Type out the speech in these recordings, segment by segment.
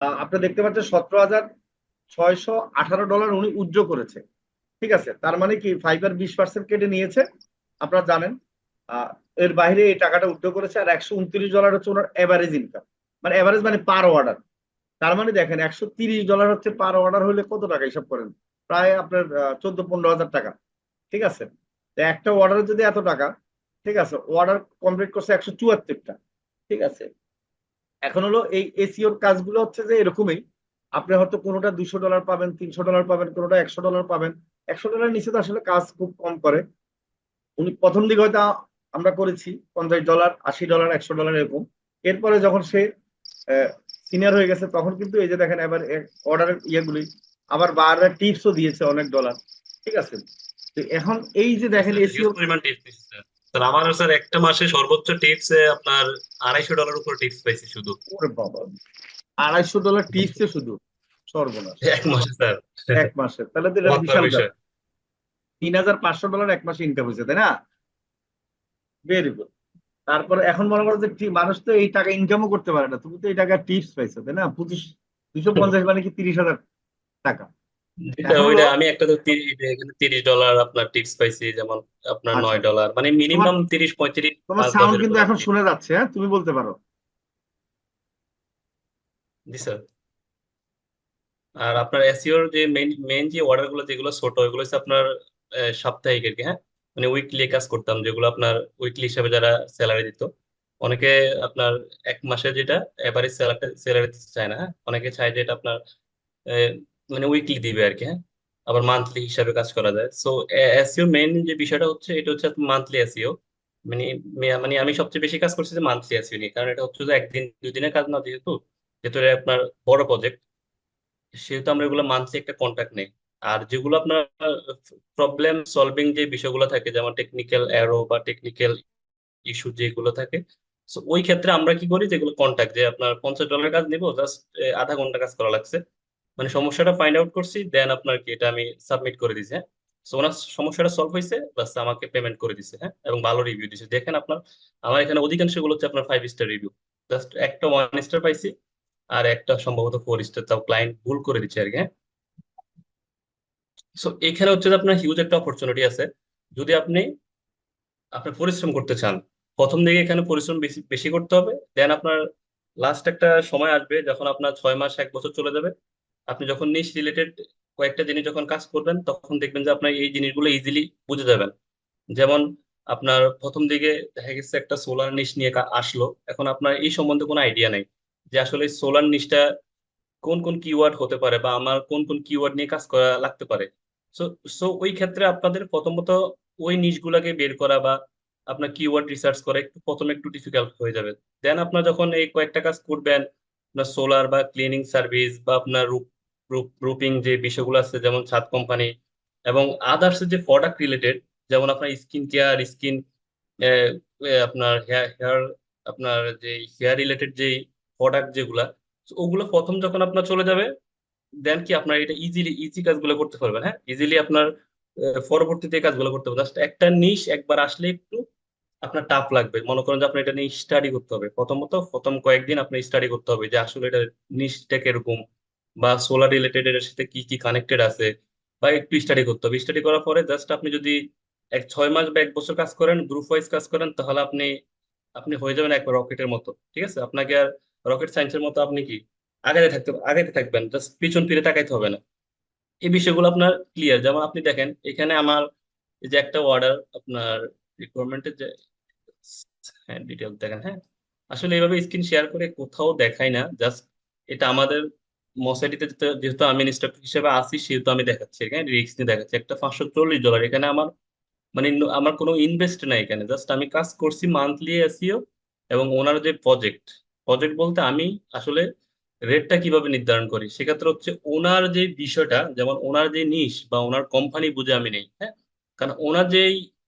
আপনি দেখতে পাচ্ছেন 17,618 ডলার উনি উইথড্র করেছে। ঠিক আছে, তার মানে কি ফাইবার 20% কেটে নিয়েছে, আপনারা জানেন। আহ, এর বাইরে এই টাকাটা উইথড্র করেছে। আর $129 হচ্ছে ওনার এভারেজ ইনকাম, মানে এভারেজ মানে পার অর্ডার। তার মানে দেখেন $130 হচ্ছে পার অর্ডার হলে কত টাকা হিসাব করেন, প্রায় আপনার 14-15 হাজার টাকা। ঠিক আছে, তো একটা অর্ডারে যদি এত টাকা, ঠিক আছে, অর্ডার কমপ্লিট করছে 174টা। ঠিক আছে, এখন হলো এই এসিওর কাজগুলো হচ্ছে যে এরকমই, আপনি হয়তো কোনোটা $200 পাবেন, $300 পাবেন, কোনোটা $100 পাবেন। $100 নিচে তো আসলে কাজ খুব কম করে। উনি প্রথম দিকে হয়তো আমরা করেছি $50, $80, $100 এরকম। এরপরে যখন সে সিনিয়র হয়ে গেছে তখন কিন্তু এই যে দেখেন এবার অর্ডারের ইয়েগুলি আবার বারবার টিপসও দিয়েছে অনেক ডলার। ঠিক আছে, তো এখন এই যে দেখেন স্যার হিউজ এসিও। পরিমাণ টিপস দিচ্ছে স্যার। স্যার আমার স্যার একটা মাসে সর্বোচ্চ টিপস আপনার $250 উপর টিপস পাইছি শুধু ওরে বাবা, $250 টিপসে শুধু, সর্বনাশ। এক মাসে স্যার। এক মাসে তাহলে তো এটা চমৎকার বিশাল বিষয়। ব্যাপার। $3,500 এক মাসে ইনকাম হয়েছে, তাই না? Very good. তারপরে এখন মনে করো যে মানুষ তো এই টাকা ইনকামও করতে পারে না, তুমি তো এই টাকা টিপস পাইছো, তাই না? 250 মানে কি 30,000 টাকা। জি স্যার, এখন হলো ওইটা আমি একটা তো এখানে $30 আপনার টিপস পাইছি, যেমন আপনার আচ্ছা, $9 মানে তোমার মিনিমাম 30 35 তোমার 5 10 সাউন্ড কিন্তু এরকম আর এখন কি। শুনে যাচ্ছে, হ্যাঁ তুমি বলতে পারো। জি স্যার। আর আপনার এসইওর যে মেইন মেইন যে অর্ডার গুলো যেগুলো ছোট, ওইগুলো হচ্ছে আপনার সাপ্তাহিক আর কি, হ্যাঁ। মানে উইকলি কাজ করতাম, যেগুলো আপনার উইকলি হিসাবে যারা স্যালারি দিত। অনেকে আপনার এক মাসে যেটা এভারেজ স্যালারি দিতে চায় না, হ্যাঁ। অনেকে চায় যে এটা আপনার আহ, মানে উইকলি দিবে আর কি, হ্যাঁ। আবার মান্থলি হিসাবে কাজ করা যায়। সো এসইও মেইন যে বিষয়টা হচ্ছে, এটা হচ্ছে মান্থলি এসইও। মানে মানে আমি সবচেয়ে বেশি কাজ করছি যে মান্থলি এসইও নিয়ে, কারণ এটা হচ্ছে যে একদিন দুই দিনের কাজ না, যেহেতু যেহেতু এটা আপনার বড় প্রজেক্ট, সেহেতু আমরা এগুলো মান্থলি একটা কন্ট্রাক্ট নেই। আর যেগুলো আপনার প্রবলেম সলভিং যে বিষয়গুলো থাকে, যেমন টেকনিক্যাল এরো বা টেকনিক্যাল ইস্যু যেগুলো থাকে, তো ওই ক্ষেত্রে আমরা কি করি, যেগুলো কন্ট্যাক্ট, যে আপনার $50 কাজ নিবো, জাস্ট আধা ঘন্টা কাজ করা লাগছে, মানে সমস্যাটা ফাইন্ড আউট করছি, দেন আপনার কি এটা আমি সাবমিট করে দিছি, হ্যাঁ। সো ওনার সমস্যাটা সলভ হয়েছে, বাস আমাকে পেমেন্ট করে দিছে, হ্যাঁ, এবং ভালো রিভিউ দিছে। দেখেন আপনার, আমার এখানে অধিকাংশ গুলো হচ্ছে আপনার 5 স্টার রিভিউ, জাস্ট একটা 1 স্টার পাইছি, আর একটা সম্ভবত 4 স্টার, তাও ক্লায়েন্ট ভুল করে দিচ্ছে আর কি, হ্যাঁ। সো এখানে হচ্ছে যে আপনার হিউজ একটা অপরচুনিটি আছে, যদি আপনি আপনার পরিশ্রম করতে চান। প্রথম দিকে এখানে পরিশ্রম বেশি বেশি করতে হবে, দেন আপনার লাস্ট একটা সময় আসবে যখন আপনার 6 মাস 1 বছর চলে যাবে, আপনি যখন নিশ রিলেটেড কয়েকটা জিনিস যখন কাজ করবেন, তখন দেখবেন যে আপনার এই জিনিসগুলো ইজিলি বুঝে যাবেন। যেমন আপনার প্রথম দিকে দেখা গেছে একটা সোলার নিশ নিয়ে আসলো, এখন আপনার এই সম্বন্ধে কোনো আইডিয়া নাই যে আসলে সোলার নিশটা কোন কোন কিওয়ার্ড হতে পারে, বা আমার কোন কোন কিওয়ার্ড নিয়ে কাজ করা লাগতে পারে। সো সো ওই ক্ষেত্রে আপনাদের প্রথমত ওই নিশগুলাকে বের করা বা আপনার কিওয়ার্ড রিসার্চ করা একটু প্রথমে একটু ডিফিকাল্ট হয়ে যাবে। দেন আপনার যখন এই কয়েকটা কাজ করবেন, আপনার সোলার বা ক্লিনিং সার্ভিস বা আপনার রুপিং যে বিষয়গুলো আছে, যেমন ছাদ কোম্পানি এবং আদার্স যে প্রোডাক্ট রিলেটেড, যেমন আপনার স্কিন কেয়ার, স্কিন আপনার হেয়ার হেয়ার আপনার যে হেয়ার রিলেটেড যে প্রোডাক্ট যেগুলা, তো ওগুলো প্রথম যখন আপনার চলে যাবে, দেন কি আপনার এটা ইজি কাজগুলো করতে পারবেন, হ্যাঁ। ইজিলি আপনার পরবর্তীতে এই কাজগুলো করতে পারবেন। জাস্ট একটা নিশ একবার আসলে একটু আপনার টাফ লাগবে, মনে করেন যে আপনার এটা নিয়ে স্টাডি করতে হবে, প্রথমত প্রথম কয়েকদিন আপনি স্টাডি করতে হবে যে আসলে এটা নিশটা কিরকম, বা সোলার রিলেটেড এর সাথে কি কি কানেক্টেড আছে, বা একটু স্টাডি করতে হবে। স্টাডি করার পরে জাস্ট আপনি যদি 6 মাস বা 1 বছর কাজ করেন, গ্রুপ ওয়াইজ কাজ করেন, তাহলে আপনি আপনি হয়ে যাবেন একবার রকেটের মতো। ঠিক আছে, আপনাকে আর রকেট সায়েন্সের মতো আপনি কি আগাইতে থাকবেন, জাস্ট পিছন ফিরে তাকাইতে হবে না। এই বিষয়গুলো আপনার ক্লিয়ার। যেমন আপনি দেখেন এখানে আমার এই যে একটা অর্ডার আপনার রিকোয়ারমেন্টের যে, হ্যাঁ, ডিটেলস দেখেন, হ্যাঁ। আসলে এইভাবে স্ক্রিন শেয়ার করে কোথাও দেখাই না, জাস্ট এটা আমাদের মসাইটিতে যেহেতু আমি ইনস্ট্রাক্টর হিসেবে আসি, সেহেতু আমি দেখাচ্ছি এখানে, রিস্ক নিয়ে দেখাচ্ছি একটা $540। এখানে আমার মানে আমার কোনো ইনভেস্ট নাই এখানে, জাস্ট আমি কাজ করছি মান্থলি এসিও। এবং ওনার যে প্রজেক্ট, প্রজেক্ট বলতে আমি আসলে রেটটা কিভাবে নির্ধারণ করি, সেক্ষেত্রে হচ্ছে ওনার যে বিষয়টা, যেমন ওনার যে নিশ বা ওনার কোম্পানি বুঝে আমি নেই, হ্যাঁ। কারণ ওনার যে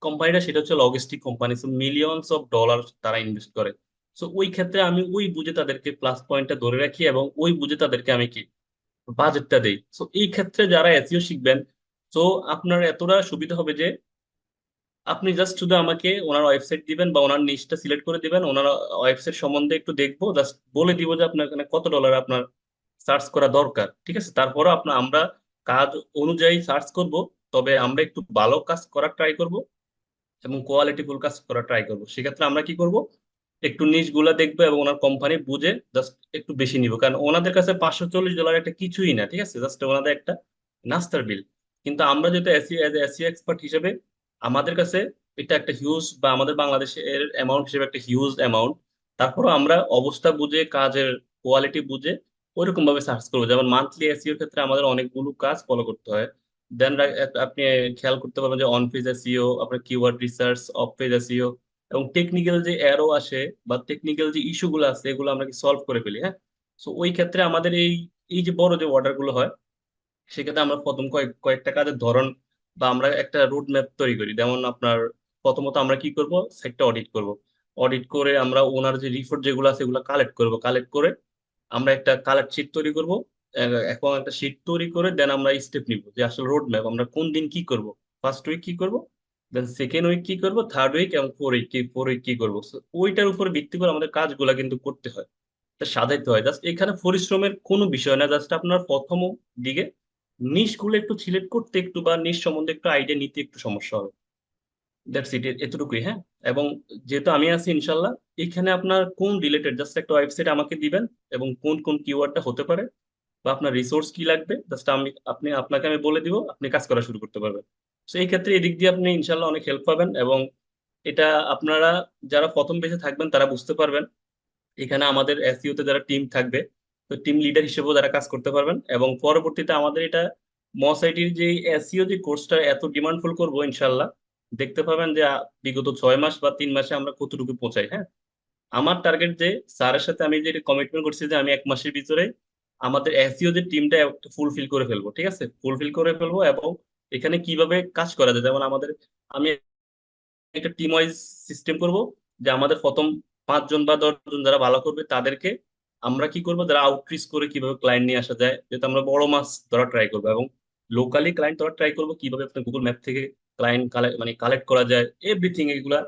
কোম্পানিটা সেটা হচ্ছে logistic company, so millions of dollar তারা ইনভেস্ট করে। সো ওই ক্ষেত্রে আমি ওই বুঝে তাদেরকে প্লাস পয়েন্টটা ধরে রাখি, এবং ওই বুঝে তাদেরকে আমি কি বাজেটটা দেই। সো এই ক্ষেত্রে যারা এসইও শিখবেন, তো আপনার এতটা সুবিধা হবে যে আপনি জাস্ট শুধু আমাকে ওনার ওয়েবসাইট দিবেন বা ওনার নিচটা সিলেক্ট করে দিবেন, ওনার ওয়েবসাইট সম্বন্ধে একটু দেখবো, জাস্ট বলে দিব যে আপনার এখানে কত ডলার আপনার সার্চ করা দরকার, ঠিক আছে? তারপরে আপনার আমরা কাজ অনুযায়ী সার্চ করব, তবে আমরা একটু ভালো কাজ করার ট্রাই করব এবং কোয়ালিটিফুল কাজ করার ট্রাই করবো। সেক্ষেত্রে আমরা কি করব, একটু নিচ গুলা দেখবো এবং ওনার কোম্পানি বুঝে জাস্ট একটু বেশি নিব, কারণ ওনাদের কাছে $540 একটা কিছুই না, ঠিক আছে? জাস্ট ওনাদের একটা নাস্তার বিল। কিন্তু আমরা যেহেতু এসি এজ এসিও এক্সপার্ট হিসেবে আমাদের কাছে এটা একটা হিউজ, বা আমাদের বাংলাদেশের অ্যামাউন্ট হিসেবে একটা হিউজ অ্যামাউন্ট। তারপরও আমরা অবস্থা বুঝে, কাজের কোয়ালিটি বুঝে ওইরকম ভাবে সার্চ করবো। যেমন মান্থলি এসিওর ক্ষেত্রে আমাদের অনেকগুলো কাজ ফলো করতে হয়। দেন আপনি খেয়াল করতে পারবেন যে অন পেজ এসইও, আপনার keyword research, of page SEO, এবং টেকনিক্যাল যে এরো আসে বা টেকনিক্যাল যে ইস্যু গুলো আছে এগুলো আমরা কি সলভ করে ফেলি, হ্যাঁ। সো ওই ক্ষেত্রে আমাদের এই এই যে বড় যে অর্ডার গুলো হয়, সেক্ষেত্রে আমরা প্রথম কয়েকটা কাজের ধরন বা আমরা একটা রুট ম্যাপ তৈরি করি। যেমন আপনার প্রথমত আমরা কি করব, সাইটটা অডিট করব। অডিট করে আমরা ওনার যে রিপোর্ট যেগুলো আছে এগুলো কালেক্ট করব। কালেক্ট করে আমরা একটা কালেক্ট শিট তৈরি করব। এখন একটা শিট তৈরি করে দেন আমরা স্টেপ নিব যে আসলে রোড ম্যাপ আমরা কোন দিন কি করব। ফার্স্ট উইক কি করব, দেন সেকেন্ড উইক কি করব, থার্ড উইক এবং ফোর উইক কি করব। So, ওইটার উপরে ভিত্তি করে আমাদের কাজগুলা কিন্তু করতে হয়, তা সাজাইতে হয়। জাস্ট এখানে পরিশ্রমের কোনো বিষয় না, জাস্ট আপনার প্রথম দিকে নিশ গুলো একটু সিলেক্ট করতে একটু, বা নিশ সম্বন্ধে একটু আইডিয়া নিতে একটু সমস্যা হবে। দ্যাটস ইট, এতটুকুই, হ্যাঁ। এবং যেহেতু আমি আছি ইনশাল্লাহ, এখানে আপনার কোন রিলেটেড জাস্ট একটা ওয়েবসাইট আমাকে দিবেন, এবং কোন কোন কিওয়ার্ডটা হতে পারে বা আপনার রিসোর্স কি লাগবে জাস্ট আপনাকে আমি বলে দিব, আপনি কাজ করা শুরু করতে পারবেন। তো এই ক্ষেত্রে এদিক দিয়ে আপনি ইনশাল্লাহ অনেক হেল্প পাবেন। এবং এটা আপনারা যারা প্রথম বেঁচে থাকবেন তারা বুঝতে পারবেন, এখানে আমাদের এসইও তে যারা টিম থাকবে, তো টিম লিডার হিসেবেও যারা কাজ করতে পারবেন। এবং পরবর্তীতে আমাদের এটা মসাইটির যে এসইও যে কোর্সটা এত ডিমান্ডফুল করবো ইনশাল্লাহ, দেখতে পাবেন যে বিগত 6 মাস বা 3 মাসে আমরা কতটুকু পৌঁছাই, হ্যাঁ। আমার টার্গেট যে স্যারের সাথে আমি যে কমিটমেন্ট করছি যে আমি 1 মাসের ভিতরে আমাদের এসইও যে টিমটা ফুলফিল করে ফেলবো, ঠিক আছে, ফুলফিল করে ফেলবো। এবং এখানে কিভাবে কাজ করা যায়, যেমন আমি একটা টিম ওয়াইজ সিস্টেম করব, যে আমাদের প্রথম 5 জন বা 10 জন যারা ভালো করবে তাদেরকে আমরা কি করব, যারা আউটরিচ করে কিভাবে ক্লায়েন্ট নিয়ে আসা যায়, যেহেতু আমরা বড় মাছ ধরা ট্রাই করবো, এবং লোকালি ক্লায়েন্ট ধরা ট্রাই করবো, কিভাবে আপনার গুগল ম্যাপ থেকে ক্লায়েন্ট মানে কালেক্ট করা যায়, এভরিথিং এগুলা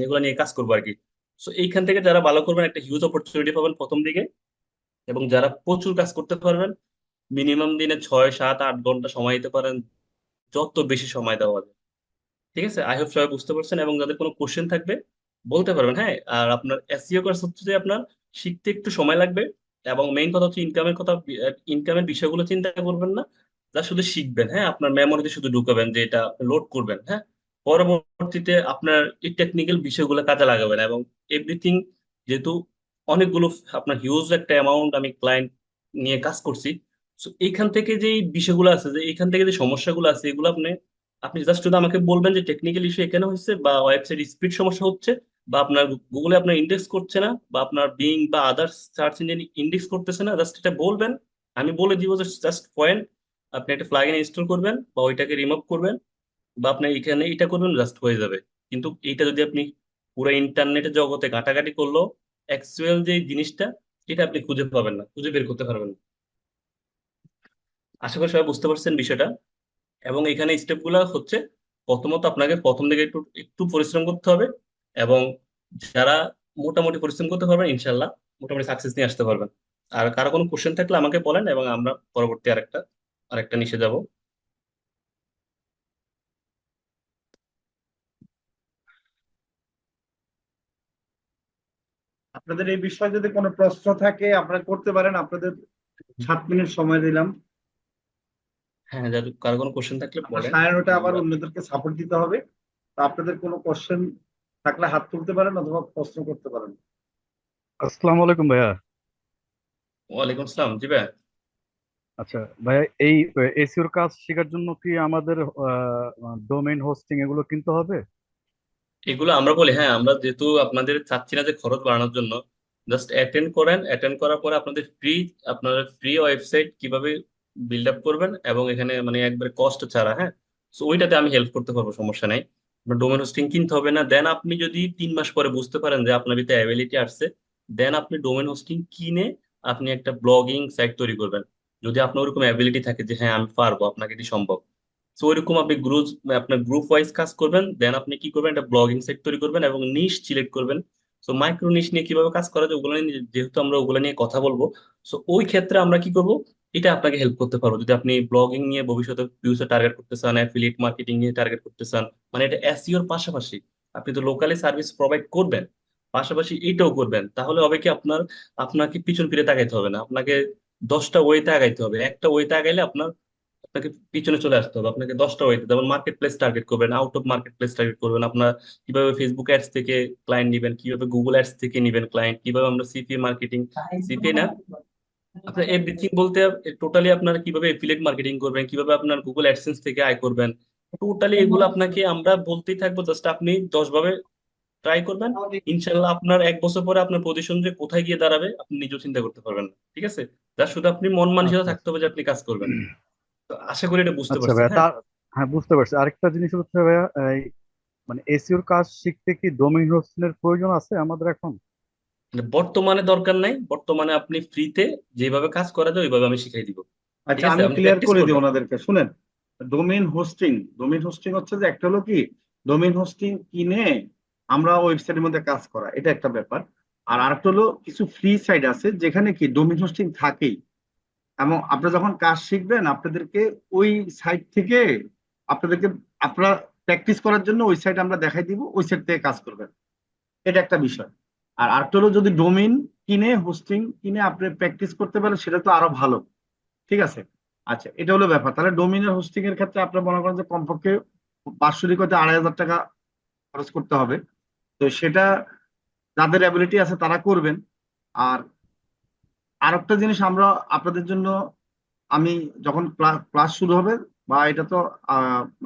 এগুলা নিয়ে কাজ করবো আর কি। সো এইখান থেকে যারা ভালো করবেন একটা হিউজ অপরচুনিটি পাবেন প্রথম দিকে। এবং যারা প্রচুর কাজ করতে পারবেন, মিনিমাম দিনে 6 7 8 ঘন্টা সময় দিতে পারেন, যত বেশি সময় দেওয়া যায়, ঠিক আছে। আই হোপ সবাই বুঝতে পারছেন, এবং যাদের কোনো কোশ্চেন থাকবে বলতে পারবেন, হ্যাঁ। আর আপনার এসইও কোর্স হচ্ছে যে আপনার শিখতে একটু সময় লাগবে, এবং মেইন কথা হচ্ছে ইনকামের কথা। ইনকামের বিষয়গুলো চিন্তা করবেন না, যা শুধু শিখবেন, হ্যাঁ। আপনার মেমোরিতে শুধু ঢুকাবেন যে এটা লোড করবেন, হ্যাঁ। পরবর্তীতে আপনার এই টেকনিক্যাল বিষয়গুলো কাজে লাগাবেন। এবং এভরিথিং, যেহেতু অনেকগুলো আপনার হিউজ একটা অ্যামাউন্ট আমি ক্লায়েন্ট নিয়ে কাজ করছি, তো এইখান থেকে যে এই বিষয়গুলো আছে, যে এইখান থেকে যে সমস্যাগুলো আছে এগুলো আপনি আপনি জাস্ট শুধু আমাকে বলবেন যে টেকনিক্যাল ইস্যু এখানে হচ্ছে, বা ওয়েবসাইট স্পিড সমস্যা হচ্ছে, বা আপনার গুগলে আপনার ইন্ডেক্স করছে না, বা আপনার বিং বা আদার্স সার্চ ইঞ্জিন ইন্ডেক্স করতেছে না, জাস্ট এটা বলবেন। আমি বলে দিব যে জাস্ট পয়েন্ট, আপনি একটা প্লাগইন ইনস্টল করবেন বা ওইটাকে রিমুভ করবেন, বা আপনি এখানে এটা করবেন, জাস্ট হয়ে যাবে। কিন্তু এইটা যদি আপনি পুরো ইন্টারনেটের জগতে ঘাটাঘাটি করলো, অ্যাকচুয়াল যে জিনিসটা এটা আপনি খুঁজে পাবেন না, খুঁজে বের করতে পারবেন না। আশা করি সবাই বুঝতে পারছেন বিষয়টা। এবং এখানে স্টেপগুলো হচ্ছে, প্রথমত আপনাকে প্রথম দিকে একটু একটু পরিশ্রম করতে হবে। এবং যারা মোটামুটি পরিশ্রম করতে পারবেন ইনশাল্লাহ মোটামুটি সাকসেস নিয়ে আসতে পারবেন। আর কারো কোনো কোশ্চেন থাকলে আমাকে বলেন, এবং আমরা পরবর্তী আরেকটা নিচে যাব। আপনাদের এই বিষয়ে যদি কোনো প্রশ্ন থাকে আপনারা করতে পারেন, আপনাদের 7 মিনিট সময় দিলাম। হ্যাঁ, যাদের কারো কোনো কোশ্চেন থাকলে আপনার বলেন। 9:30টা আবার আমরা অন্যদেরকে সাপোর্ট দিতে হবে। তো আপনাদের কোনো কোশ্চেন থাকলে হাত তুলতে পারেন অথবা প্রশ্ন করতে পারেন। আসসালামু আলাইকুম ভাইয়া। ওয়ালাইকুম আসসালাম, জি ভাই। আচ্ছা ভাইয়া, এই এসিওর কাজ শেখার জন্য কি আমাদের ডোমেইন হোস্টিং এগুলো কিনতে হবে? এগুলো আমরা বলি, হ্যাঁ, আমরা যেহেতু আপনাদের চাচ্ছি না যে খরচ বাড়ানোর জন্য, জাস্ট অ্যাটেন্ড করেন। অ্যাটেন্ড করার পরে আপনাদের ফ্রি ওয়েবসাইট কিভাবে বিল্ড আপ করবেন, এবং এখানে মানে একবারে কস্ট ছাড়া, হ্যাঁ। সো ওইটাতে আমি হেল্প করতে পারবো, সমস্যা নাই। আপনার ডোমেন হোস্টিং কিনতে হবে না। দেন আপনি যদি 3 মাস পরে বুঝতে পারেন যে আপনার ভিতরে অ্যাবিলিটি আসছে, দেন আপনি ডোমেন হোস্টিং কিনে আপনি একটা ব্লগিং সাইট তৈরি করবেন। যদি আপনার ওরকম অ্যাবিলিটি থাকে যে হ্যাঁ আমি পারবো, আপনাকে এটি সম্ভব। তো ওইরকম আপনি আপনার গ্রুপ ওয়াইজ কাজ করবেন। দেন আপনি কি করবেন, একটা ব্লগিং সাইট তৈরি করবেন এবং নিশ সিলেক্ট করবেন। সো মাইক্রো নিশ নিয়ে কিভাবে কাজ করা যায় ওগুলো নিয়ে, যেহেতু আমরা ওগুলো নিয়ে কথা বলবো, সো ওই ক্ষেত্রে আমরা কি করব, এটা আপনাকে হেল্প করতে পারবো। যদি আপনি ব্লগিং নিয়ে ভবিষ্যতে ফিউচার টার্গেট করতে চান, অ্যাফিলিয়েট মার্কেটিং নিয়ে টার্গেট করতে চান, মানে এটা এসইওর পাশাপাশি আপনি তো লোকালি সার্ভিস প্রোভাইড করবেন, পাশাপাশি এইটাও করবেন, তাহলে হবে কি আপনার, আপনাকে পিছন ফিরে তাকাইতে হবে না, আপনাকে 10টা ওয়েতে আগাইতে হবে। একটা ওয়েতে আগাইলে আপনার, আপনাকে পিছনে চলে আসতে হবে। আপনাকে 10টা ওয়েতে, যেমন মার্কেট প্লেস টার্গেট করবেন, out of market place target করবেন, আপনার কিভাবে ফেসবুক অ্যাডস থেকে ক্লায়েন্ট নিবেন, কিভাবে গুগল অ্যাডস থেকে নিবেন ক্লায়েন্ট, কিভাবে আমরা সিপিএ মার্কেটিং, সিপিএ না, আপনার এভরিথিং বলতে টোটালি আপনার কিভাবে এফিলিয়েট মার্কেটিং করবেন, কিভাবে আপনার গুগল অ্যাডসেন্স থেকে আয় করবেন, টোটালি এগুলো আপনাকে আমরা বলতেই থাকবো। জাস্ট আপনি 10 ভাবে ট্রাই করবেন, ইনশাল্লাহ আপনার 1 বছর পরে আপনার পজিশন যে কোথায় গিয়ে দাঁড়াবে আপনি নিজেও চিন্তা করতে পারবেন না। ঠিক আছে, যা শুধু আপনি মন মানসিকতা আচ্ছা থাকতে হবে যে আপনি কাজ করবেন। তো আশা করি এটা বুঝতে আচ্ছা পারছেন। ভাইয়া, হ্যাঁ, তার হ্যাঁ বুঝতে পারছি। আরেকটা জিনিস হচ্ছে ভাইয়া, এই মানে এসিওর কাজ শিখতে কি ডোমেইন হোস্টিং প্রয়োজন আছে আমাদের এখন? মানে বর্তমানে দরকার নাই, বর্তমানে আপনি ফ্রিতে যেভাবে কাজ করা যায় ওইভাবে আমি শিখাই দিব। ঠিক আচ্ছা, আছে, আমি আপনি ক্লিয়ার প্র্যাকটিস করে দিই করবেন। ওনাদেরকে, শুনেন। ডোমেইন হোস্টিং হচ্ছে যে একটা হলো কি, ডোমেইন হোস্টিং কিনে আমরা ওয়েবসাইটের মধ্যে কাজ করা, এটা একটা ব্যাপার। আর আরেকটা হলো কিছু ফ্রি সাইট আছে যেখানে কি ডোমেইন হোস্টিং থাকেই, এবং আপনারা যখন কাজ শিখবেন আপনাদেরকে ওই সাইট থেকে আপনাদেরকে আপনারা প্র্যাকটিস করার জন্য ওই সাইট আমরা দেখাই দিব, ওই সাইট থেকে কাজ করবেন, এটা একটা বিষয়। আর আরেকটা হলো যদি ডোমেইন কিনে, হোস্টিং কিনে আপনি প্র্যাকটিস করতে পারেন সেটা তো আরো ভালো। ঠিক আছে, আচ্ছা, এটা হলো ব্যাপার। তাহলে ডোমিনের হোস্টিং এর ক্ষেত্রে আপনার মনে করেন যে কমপক্ষে বাৎসরিক হয়তো 2,500 টাকা খরচ করতে হবে। তো সেটা যাদের অ্যাবিলিটি আছে তারা করবেন। আর আরেকটা জিনিস আমরা আপনাদের জন্য, আমি যখন ক্লাস শুরু হবে, বা এটা তো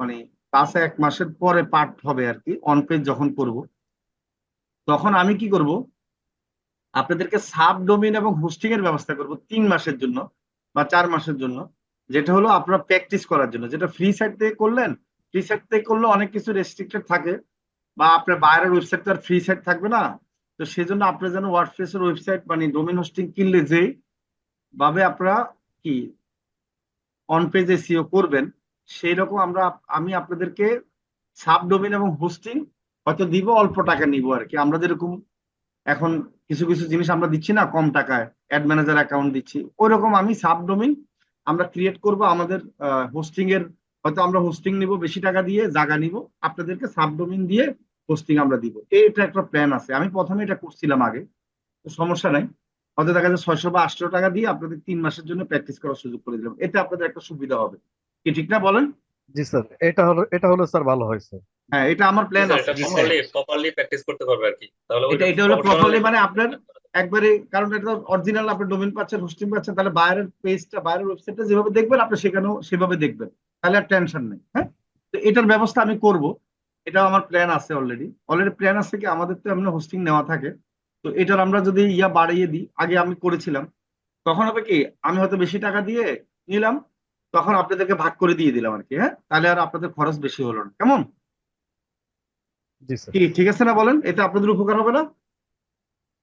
মানে ক্লাস 1 মাসের পরে পার্ট হবে আর কি, অন পেজ যখন করব, তখন আমি কি করব, আপনাদেরকে সাব ডোমেইন এবং হোস্টিং এর ব্যবস্থা করব 3 মাসের জন্য বা 4 মাসের জন্য, যেটা হলো আপনারা প্র্যাকটিস করার জন্য। যেটা ফ্রি সাইট থেকে করলেন, ফ্রি সাইট থেকে করলে অনেক কিছু রেস্ট্রিক্টেড থাকে, বা আপনার বাইরের ওয়েবসাইট তো আর ফ্রি সাইট থাকবে না। তো সেই জন্য আপনার যেন ওয়ার্ডপ্রেসের ওয়েবসাইট মানে ডোমেইন হোস্টিং কিনলে যে ভাবে আপনারা কি অন পেজ এসইও করবেন, সেই রকম আমি আপনাদেরকে সাব ডোমেইন এবং হোস্টিং হয়তো দিব, অল্প টাকা নিব আর কি। আমরা যেরকম এখন কিছু কিছু জিনিস আমরা দিচ্ছি না কম টাকায়, অ্যাড ম্যানেজার অ্যাকাউন্ট দিচ্ছি, ওই রকম আমি সাবডোমেইন আমরা ক্রিয়েট করব আমাদের হোস্টিং এর। হয়তো আমরা হোস্টিং নিব বেশি টাকা দিয়ে, জায়গা নিব, আপনাদেরকে সাবডোমেইন দিয়ে হোস্টিং আমরা দিব। এটা একটা প্ল্যান আছে, আমি প্রথমে এটা করছিলাম আগে, তো সমস্যা নাই। হয়তো দেখা যায় 600 বা 800 টাকা দিয়ে আপনাদের 3 মাসের জন্য প্র্যাকটিস করার সুযোগ করে দিলাম, এতে আপনাদের একটা সুবিধা হবে। কি ঠিক না বলেন? জি স্যার, এটা হলো স্যার ভালো হয়েছে। হ্যাঁ, এটা আমার জি প্ল্যান স্যার, আছে, এটা সমস্যা প্রপারলি নেই। প্রপারলি প্র্যাকটিস করতে পারবে আর কি, তাহলে ওই এটা হলো প্রফেশনাল প্রপারলি, মানে লেভেলে আপনার একবারে, কারণ এটা অরিজিনাল, আপনি ডোমেইন পাচ্ছেন, হোস্টিং পাচ্ছেন, তাহলে বাইরের পেজটা, বাইরের ওয়েবসাইটটা যেভাবে দেখবেন আপনি সেখানেও সেভাবে দেখবেন, তাহলে আর টেনশন নেই। হ্যাঁ, তো এটার ব্যবস্থা আমি করব, এটা আমার প্ল্যান আছে। অলরেডি অলরেডি প্ল্যান আছে কি, আমাদের তো এমনি হোস্টিং নেওয়া থাকে, তো এটার আমরা যদি বাড়িয়ে দিই, আগে আমি করেছিলাম, তখন হবে কি, আমি হয়তো বেশি টাকা দিয়ে নিলাম, তখন আপনাদেরকে ভাগ করে দিয়ে দিলাম আর কি। হ্যাঁ, তাহলে আর আপনাদের খরচ বেশি হলো না, কেমন? জি স্যার। কি ঠিক আছে না বলেন? এতে আপনাদের উপকার হবে না?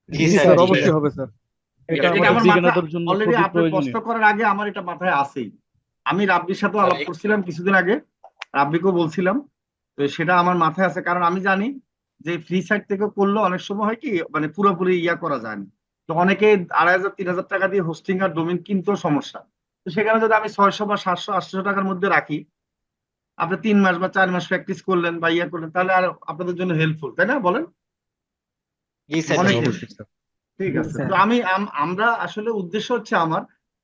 জি জি স্যার, স্যার, জি স্যার। অবশ্যই হবে স্যার। ঠিক এটা আছে, এটা আমাদের আমার মাথা বিজ্ঞানীদের জন্য অলরেডি, খুবই আপনার প্রশ্ন প্রয়োজনীয়। করার আগে আমার এটা মাথায় আছেই। আমি রাব্বির সাথেও স্যার। আলাপ করছিলাম কিছুদিন আগে, রাব্বিকেও বলছিলাম। তো সেটা আমার মাথায় আছে, কারণ আমি জানি যে ফ্রি সাইট থেকে করলে অনেক সময় হয় কি, মানে পুরোপুরি করা যায় না। তো অনেকে 2,500 3,000 টাকা দিয়ে হোস্টিং আর ডোমেইন কিনতেও সমস্যা। তো সেখানে যদি আমি 600 বা 700 800 টাকার মধ্যে রাখি, আপনি 3 মাস বা 4 মাস প্র্যাকটিস করলেন বা করলেন, তাহলে আর আপনাদের জন্য হেল্পফুল, তাই না বলেন? জি স্যার, স্যার অনেক জি। হেল্প। অবশ্যই স্যার। ঠিক আছে, তো আমরা আসলে উদ্দেশ্য হচ্ছে আমার,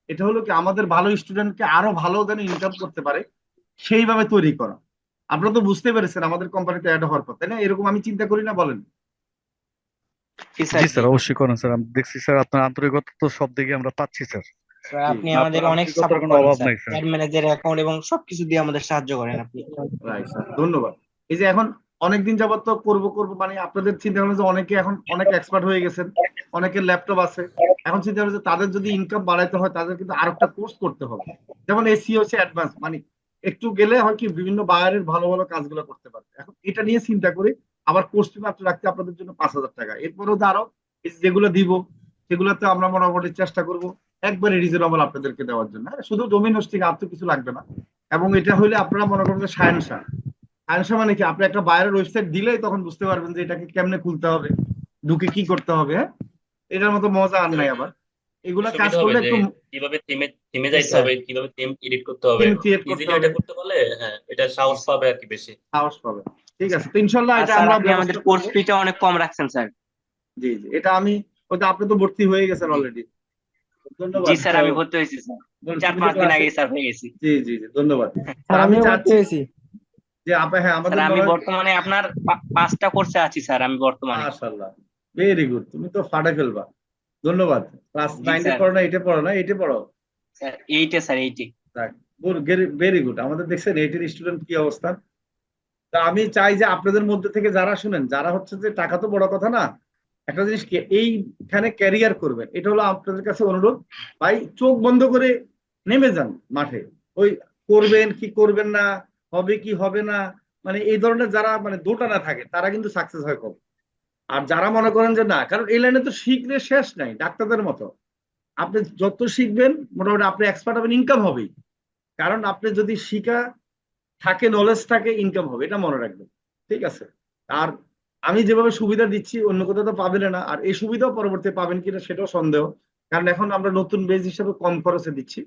এটা হলো কি, আমাদের ভালো স্টুডেন্টকে আরো ভালো যেন ইনকাম করতে পারে সেইভাবে তৈরি করা। আপনারা তো বুঝতে পেরেছেন আমাদের কোম্পানিতে অ্যাড হওয়ার পর, তাই না? এরকম আমি চিন্তা করি না, বলেন? জি স্যার, জি জি। স্যার, অবশ্যই করেন স্যার। আমি দেখছি স্যার আপনার আন্তরিকতা তো সব দিকে আমরা পাচ্ছি স্যার। স্যার, জি, আপনি আমাদের আপনার অনেক আন্তরিকতার সাপোর্ট কোনো করেন অভাব স্যার। নাই স্যার। অ্যাড ম্যানেজার অ্যাকাউন্ট এবং সবকিছু দিয়ে আমাদের সাহায্য করেন আপনি। রাইট স্যার, ধন্যবাদ। এই যে এখন অনেকদিন যাবত তো করবো করবো, মানে আপনাদের চিন্তা ভাবনা যে অনেকে এখন অনেক এক্সপার্ট হয়ে গেছেন, অনেকের ল্যাপটপ আছে, এখন চিন্তা ভাবনা যে তাদের যদি ইনকাম বাড়াইতে হয় তাদের কিন্তু আরো একটা কোর্স করতে হবে। যেমন এসিও হচ্ছে অ্যাডভান্স, মানে একটু গেলে হয় কি বিভিন্ন বায়ারের ভালো ভালো কাজগুলো করতে পারবে। এখন এটা নিয়ে চিন্তা করি, আবার কোর্স ফি মাত্র রাখতে আপনাদের জন্য 5,000 টাকা, এরপরেও তো আরো যেগুলো দিব সেগুলোতে আমরা মোটামুটি চেষ্টা করব একবারে রিজনেবল আপনাদেরকে দেওয়ার জন্য। হ্যাঁ, শুধু ডোমেইন হোস্টিং, আর তো কিছু লাগবে না। এবং এটা হলে আপনারা মনে করেন যে সায়েন্সা, আইনসা মানে কি, আপনি একটা বাইরের ওয়েবসাইট দিলেই তখন বুঝতে পারবেন যে এটাকে কেমনে খুলতে হবে, ঢুকে কি করতে হবে, হ্যাঁ এটার মতো মজা আর নাই আবার। এগুলা কাজ সুবিধা হবে করলে যে একটু কিভাবে থিমে থিমে জি যাইতে স্যার। হবে, কিভাবে থিম এডিট করতে হবে, টিম ক্রিয়েট করতে ইজিলি হবে, এটা করতে পারলে হ্যাঁ এটা জি সাহস স্যার। পাবে আর কি বেশি। সাহস পাবে। ঠিক আছে, তো ইনশাল্লাহ আর এটা স্যার আমরা আপনি আমাদের ব্যবস্থা কোর্স করবো। ফিটা অনেক কম রাখছেন স্যার। জি জি, এটা আমি, ওই তো আপনি তো ভর্তি হয়ে গেছেন জি অলরেডি। জি ধন্যবাদ। স্যার, আমি ভর্তি হয়েছি স্যার, বলুন, তুমি যে 4-5 দিন ক্লাসে, আগে স্যার হয়ে গেছি। জি জি জি, ধন্যবাদ। তো স্যার আমি আমিও ভর্তি চাচ্ছি হয়েছি। যে হ্যাঁ স্যার আমাদের আমি মনে হয়, বর্তমানে আপনার 5টা কোর্সে আছি স্যার আমি বর্তমানে। মাশাআল্লাহ, ভেরি গুড, তুমি তো ফাটাই ফেলবা। ধন্যবাদ। ক্লাস জি 9 স্যার। পড়ো না 8 পড়ো না 8 পড়ো? স্যার 8-এ স্যার 8-এ। Very good. আমাদের দেখছেন 8 স্টুডেন্ট কি অবস্থা। তা আমি চাই যে আপনাদের মধ্যে থেকে যারা শুনেন, যারা হচ্ছে যে টাকা তো বড় কথা না, একটা জিনিস কি এইখানে ক্যারিয়ার করবেন, এটা হলো আপনাদের কাছে অনুরোধ। ভাই চোখ বন্ধ করে নেমে যান মাঠে, ওই করবেন কি করবেন না, হবে কি হবে না, মানে এই ধরনের যারা মানে দোটানা থাকে তারা কিন্তু সাকসেস হয় কম। আর যারা মনে করেন যে না, কারণ এই লাইনে তো শিখলে শেষ নাই, ডাক্তারদের মতো আপনি যত শিখবেন মোটামুটি আপনি এক্সপার্ট হবেন, ইনকাম হবেই। কারণ আপনি যদি শিখা থাকে, নলেজ থাকে, ইনকাম হবে, এটা মনে রাখবেন। ঠিক আছে। আর আমি যেভাবে সুবিধা দিচ্ছি অন্য কোথাও তো পাবেন না, আর এই সুবিধাও পরবর্তী পাবেন কিনা সেটাও সন্দেহ। কারণ এখন আমরা নতুন বেজ হিসেবে কম খরচে দিচ্ছি।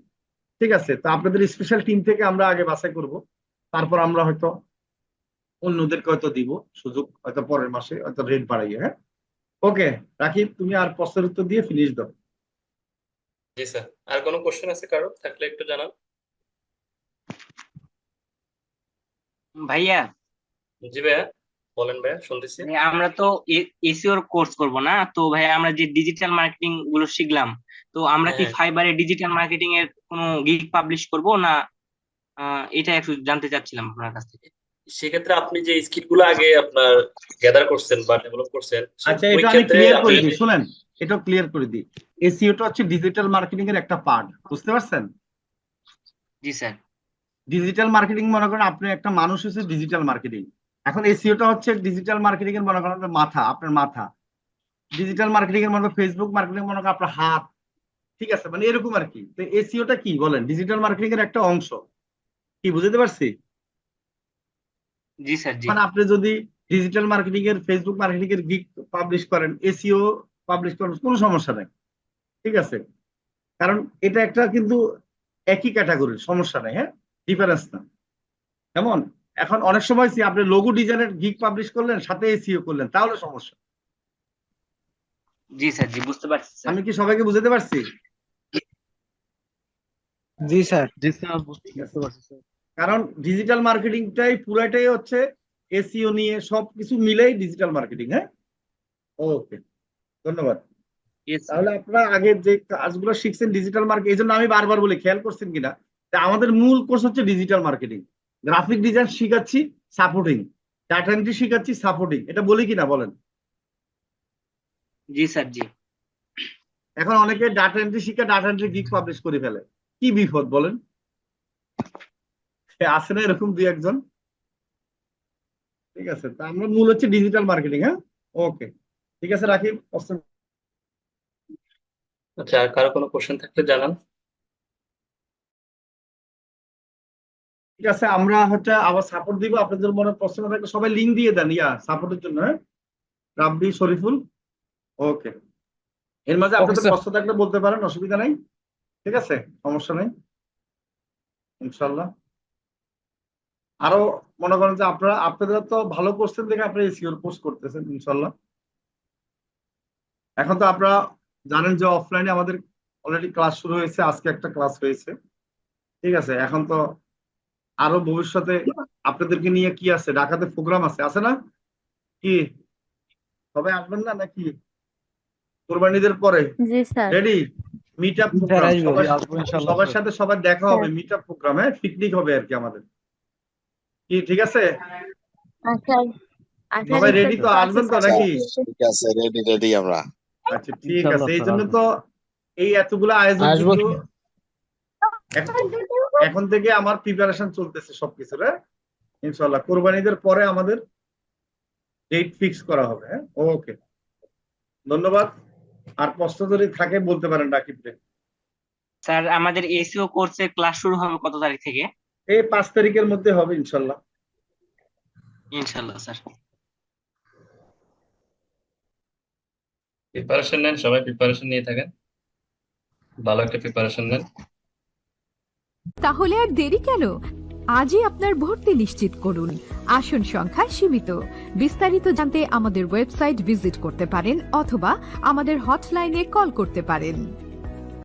ঠিক আছে, তো আপনাদের স্পেশাল টিম থেকে আমরা আগে বাছাই করব, তারপর আমরা হয়তো অন্যদেরকে হয়তো দিব সুযোগ, হয়তো পরের মাসে হয়তো রেট বাড়াইয়ে। হ্যাঁ, ওকে, রাখি, তুমি আর প্রশ্নের উত্তর দিয়ে ফিনিশ দাও। জি স্যার, আর কোনো কোশ্চেন আছে কারো থাকলে একটু জানান। ভাইয়া, জি ভাইয়া, বলেন ভাইয়া, শুনতেছি। আমরা তো এসইওর কোর্স করব না তো ভাইয়া, আমরা যে ডিজিটাল মার্কেটিং গুলো শিখলাম, তো আমরা হ্যাঁ কি হ্যাঁ, ফাইবারে ডিজিটাল মার্কেটিং এর কোনো গিগ পাবলিশ করব না? এটা একটু জানতে চাচ্ছিলাম আপনার কাছ থেকে। সেক্ষেত্রে আপনি যে স্কিল গুলো আগে আপনার গ্যাদার করছেন বা ডেভেলপ করছেন, আচ্ছা, ওই এটা আমি ক্ষেত্রে ক্লিয়ার আপনি করে যদি দিই, শুনেন, এটা ক্লিয়ার করে দিই। এসইওটা হচ্ছে ডিজিটাল মার্কেটিং এর একটা পার্ট, বুঝতে পারছেন? জি স্যার। ডিজিটাল মার্কেটিং মনে করেন আপনি একটা মানুষ হচ্ছে ডিজিটাল মার্কেটিং। এখন এসইওটা হচ্ছে ডিজিটাল মার্কেটিং এর মনে করেন আপনার মাথা, আপনার মাথা। ডিজিটাল মার্কেটিং এর মনে করেন ফেসবুক মার্কেটিং মনে করেন আপনার হাত। ঠিক আছে, মানে এরকম আর কি। তো এসইওটা কি বলেন, ডিজিটাল মার্কেটিং এর একটা অংশ। কি বুঝতে পারছি? জি স্যার। জি মানে আপনি যদি ডিজিটাল মার্কেটিং এর, ফেসবুক মার্কেটিং এর গিগ পাবলিশ করেন, এসইও পাবলিশ করেন, কোনো সমস্যা নেই। ঠিক আছে, কারণ এটা একটা কিন্তু একই ক্যাটাগরির, সমস্যা নেই। হ্যাঁ, ডিফারেন্স না। যেমন এখন অনেক সময় আপনি লোগো ডিজাইনের গিগ পাবলিশ করলেন, সাথে এসইও করলেন, তাহলে সমস্যা। জি স্যার। জি বুঝতে পারছি স্যার। আমি কি সবাইকে বুঝাতে পারছি? জি স্যার। জি স্যার, ঠিক আছে, বুঝতে পারছি স্যার। কারণ ডিজিটাল মার্কেটিংটাই পুরাটাই হচ্ছে এসইও নিয়ে সবকিছু মিলেই ডিজিটাল মার্কেটিং। হ্যাঁ, ওকে, ধন্যবাদ। Yes sir. তাহলে আপনারা আগে যে কাজগুলো শিখছেন ডিজিটাল মার্কেটিং, এই জন্য আমি বারবার বলি, খেয়াল করছেন কিনা, যে আমাদের মূল কোর্স হচ্ছে ডিজিটাল মার্কেটিং। গ্রাফিক ডিজাইন শিখাচ্ছি, সাপোর্টিং, ডাটা এন্ট্রি শিখাচ্ছি, সাপোর্টিং, এটা বলি কিনা বলেন? জি স্যার। জি এখন অনেকে ডাটা এন্ট্রি শিখে ডাটা এন্ট্রি গিগ পাবলিশ করে ফেলে, কি বিপদ বলেন? আছে না এরকম দুই একজন? ঠিক আছে, তা আমরা মূল হচ্ছে ডিজিটাল মার্কেটিং। হ্যাঁ, ওকে, ঠিক আছে, রাখি। আচ্ছা, আর কারো কোনো কোশ্চেন থাকলে জানান। ঠিক আছে, আমরা হচ্ছে আবার সাপোর্ট দিব, আপনাদের মনে প্রশ্ন থাকলে সবাই লিঙ্ক দিয়ে দেন সাপোর্টের জন্য। হ্যাঁ, রাব্বি, শরীফুল, ওকে। এর মাঝে ওকে আপনাদের স্যার। প্রশ্ন থাকলে বলতে পারেন, অসুবিধা নাই। ঠিক আছে, সমস্যা নেই, ইনশাল্লাহ। আরো মনে করেন যে আপনাদের তো ভালো করছেন দেখে আপনারা সিওর কোর্স করতেছেন, ইনশাল্লাহ। এখন তো আপনারা জানেন যে অফলাইনে আমাদের অলরেডি ক্লাস শুরু হয়েছে, আজকে একটা ক্লাস হয়েছে। ঠিক আছে, এখন তো আরো ভবিষ্যতে আপনাদেরকে নিয়ে কি আছে, ঢাকাতে প্রোগ্রাম আছে, আছে না? কি সবাই আসবেন না নাকি কোরবানিদের পরে? জি sir. Ready? Meet up sir programme, আসবো। জি, সবার আসবো ইনশাল্লাহ সবার স্যার। সাথে সবার দেখা হবে, স্যার মিট আপ প্রোগ্রাম। হ্যাঁ, পিকনিক হবে আর কি আমাদের। কি ঠিক আছে? আঠাশ সবাই 28 রেডি তারিখ তো, তো আছে আসবেন তো স্যার, নাকি? ঠিক আছে, রেডি রেডি আমরা। আচ্ছা, ঠিক আছে, ইনশাল্লাহ এই স্যার, জন্য আসবো। তো এই এতগুলো আয়োজন আসবো। কিন্তু এখন এখন থেকে আমার প্রিপারেশন চলতেছে সবকিছুর। হ্যাঁ, ইনশাল্লাহ কোরবানিদের পরে আমাদের ডেট ফিক্স করা হবে। হ্যাঁ, ওকে, ধন্যবাদ। আর প্রশ্ন যদি থাকে বলতে পারেন রাকিব ভাই। স্যার, আমাদের এসইও কোর্সের ক্লাস শুরু হবে কত তারিখ থেকে? এই 5 তারিখের মধ্যে হবে ইনশাল্লাহ। ইনশাল্লাহ স্যার। প্রিপারেশন নেন, সবাই প্রিপারেশন নিয়ে থাকেন, ভালো একটা প্রিপারেশন নেন। তাহলে আর দেরি কেন? আজই আপনার ভর্তি নিশ্চিত করুন। আসন সংখ্যা সীমিত। বিস্তারিত জানতে আমাদের ওয়েবসাইট ভিজিট করতে পারেন অথবা আমাদের হটলাইনে কল করতে পারেন।